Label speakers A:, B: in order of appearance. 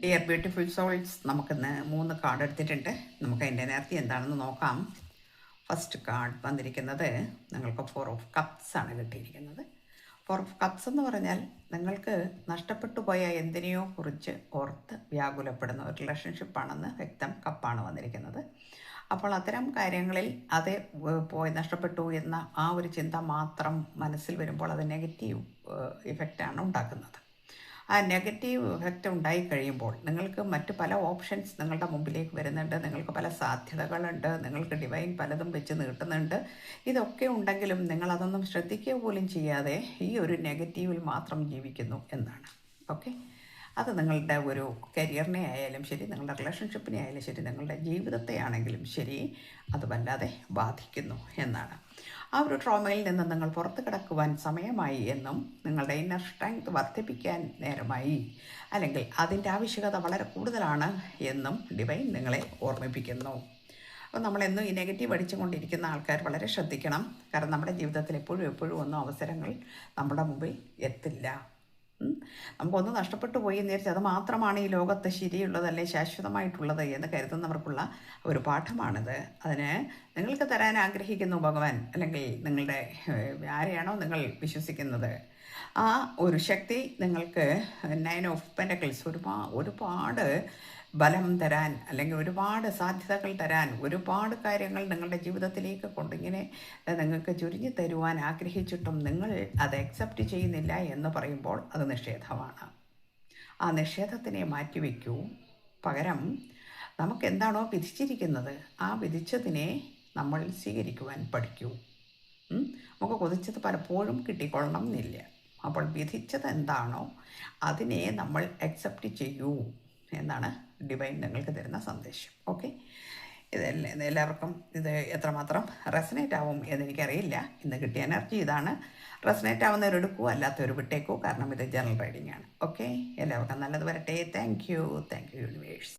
A: Dear beautiful souls, നമുക്കിന്ന് 3 card എടുത്തിട്ടുണ്ട്. നമുക്ക് അതിൻ്റെ എനർജി എന്താണെന്ന് നോക്കാം. ഫസ്റ്റ് കാർഡ് വന്നിരിക്കുന്നത് നിങ്ങൾക്ക് 4 ഓഫ് കപ്സ് ആണ് കിട്ടിയിരിക്കുന്നത്. 4 ഓഫ് കപ്സ് എന്ന് പറഞ്ഞാൽ നിങ്ങൾക്ക് നഷ്ടപ്പെട്ടു പോയ എന്തിനെയോ കുറിച്ച് ഓർത്ത് വ്യാകുലപ്പെടുന്ന ഒരു റിലേഷൻഷിപ്പാണെന്ന് വ്യക്തം. കപ്പാണ് വന്നിരിക്കുന്നത്. അപ്പോൾ അത്തരം കാര്യങ്ങളിൽ അത് പോയി നഷ്ടപ്പെട്ടു എന്ന ആ ഒരു ചിന്ത മാത്രം മനസ്സിൽ വരുമ്പോൾ അത് നെഗറ്റീവ് ഇഫക്റ്റാണ് ഉണ്ടാക്കുന്നത്. ആ നെഗറ്റീവ് ഇഫക്റ്റ് ഉണ്ടായി കഴിയുമ്പോൾ നിങ്ങൾക്ക് മറ്റ് പല ഓപ്ഷൻസ് നിങ്ങളുടെ മുമ്പിലേക്ക് വരുന്നുണ്ട്. നിങ്ങൾക്ക് പല സാധ്യതകളുണ്ട്. നിങ്ങൾക്ക് ഡിവൈൻ പലതും വെച്ച് നീട്ടുന്നുണ്ട്. ഇതൊക്കെ ഉണ്ടെങ്കിലും നിങ്ങളതൊന്നും ശ്രദ്ധിക്കുക പോലും ചെയ്യാതെ ഈ ഒരു നെഗറ്റീവിൽ മാത്രം ജീവിക്കുന്നു എന്നാണ്. ഓക്കെ, അത് നിങ്ങളുടെ ഒരു കരിയറിനെ ആയാലും ശരി, നിങ്ങളുടെ റിലേഷൻഷിപ്പിനെ ആയാലും ശരി, നിങ്ങളുടെ ജീവിതത്തെ ആണെങ്കിലും ശരി, അത് വല്ലാതെ ബാധിക്കുന്നു എന്നാണ്. ആ ഒരു ട്രോമയിൽ നിന്ന് നിങ്ങൾ പുറത്ത് കിടക്കുവാൻ സമയമായി എന്നും നിങ്ങളുടെ ഇന്നർ സ്ട്രെങ്ത് വർദ്ധിപ്പിക്കാൻ നേരമായി, അല്ലെങ്കിൽ അതിൻ്റെ ആവശ്യകത വളരെ കൂടുതലാണ് എന്നും ഡിവൈൻ നിങ്ങളെ ഓർമ്മിപ്പിക്കുന്നു. അപ്പോൾ നമ്മളെന്നും ഈ നെഗറ്റീവ് അടിച്ചുകൊണ്ടിരിക്കുന്ന ആൾക്കാർ വളരെ ശ്രദ്ധിക്കണം. കാരണം നമ്മുടെ ജീവിതത്തിൽ എപ്പോഴും ഒന്നും അവസരങ്ങൾ നമ്മുടെ മുമ്പിൽ എത്തില്ല. നമുക്കൊന്ന് നഷ്ടപ്പെട്ടു പോയി എന്ന് വിചാരിച്ചാൽ അത് മാത്രമാണ് ഈ ലോകത്ത് ശരിയുള്ളത്, ശാശ്വതമായിട്ടുള്ളത് എന്ന് കരുതുന്നവർക്കുള്ള ഒരു പാഠമാണിത്. അതിന് നിങ്ങൾക്ക് തരാൻ ആഗ്രഹിക്കുന്നു ഭഗവാൻ, അല്ലെങ്കിൽ നിങ്ങളുടെ ആരെയാണോ നിങ്ങൾ വിശ്വസിക്കുന്നത് ആ ഒരു ശക്തി നിങ്ങൾക്ക് 9 ഓഫ് പെൻറ്റക്കിൾസ് ഒരുപാട് ബലം തരാൻ, അല്ലെങ്കിൽ ഒരുപാട് സാധ്യതകൾ തരാൻ, ഒരുപാട് കാര്യങ്ങൾ നിങ്ങളുടെ ജീവിതത്തിലേക്ക് കൊണ്ടിങ്ങനെ നിങ്ങൾക്ക് ചുരിഞ്ഞു തരുവാൻ ആഗ്രഹിച്ചിട്ടും നിങ്ങൾ അത് അക്സെപ്റ്റ് ചെയ്യുന്നില്ല എന്ന് പറയുമ്പോൾ അത് നിഷേധമാണ്. ആ നിഷേധത്തിനെ മാറ്റിവെക്കൂ. പകരം നമുക്ക് എന്താണോ വിധിച്ചിരിക്കുന്നത് ആ വിധിച്ചതിനെ നമ്മൾ സ്വീകരിക്കുവാൻ പഠിക്കൂ. നമുക്ക് കൊതിച്ചത് പലപ്പോഴും കിട്ടിക്കൊള്ളണം എന്നില്ല. അപ്പോൾ വിധിച്ചത് എന്താണോ അതിനെ നമ്മൾ അക്സെപ്റ്റ് ചെയ്യൂ എന്നാണ് ഡിവൈൻ നിങ്ങൾക്ക് തരുന്ന സന്ദേശം. ഓക്കെ, എല്ലാവർക്കും ഇത് എത്രമാത്രം റെസനേറ്റ് ആവും എന്നെനിക്കറിയില്ല. ഇന്ന് കിട്ടിയ എനർജി ഇതാണ്. റെസനേറ്റ് ആവുന്നവരെടുക്കൂ, അല്ലാത്തവർ വിട്ടേക്കൂ. കാരണം ഇത് ജനറൽ റീഡിംഗ് ആണ്. ഓക്കെ, എല്ലാവർക്കും നല്ലത് വരട്ടെ. Thank you universe.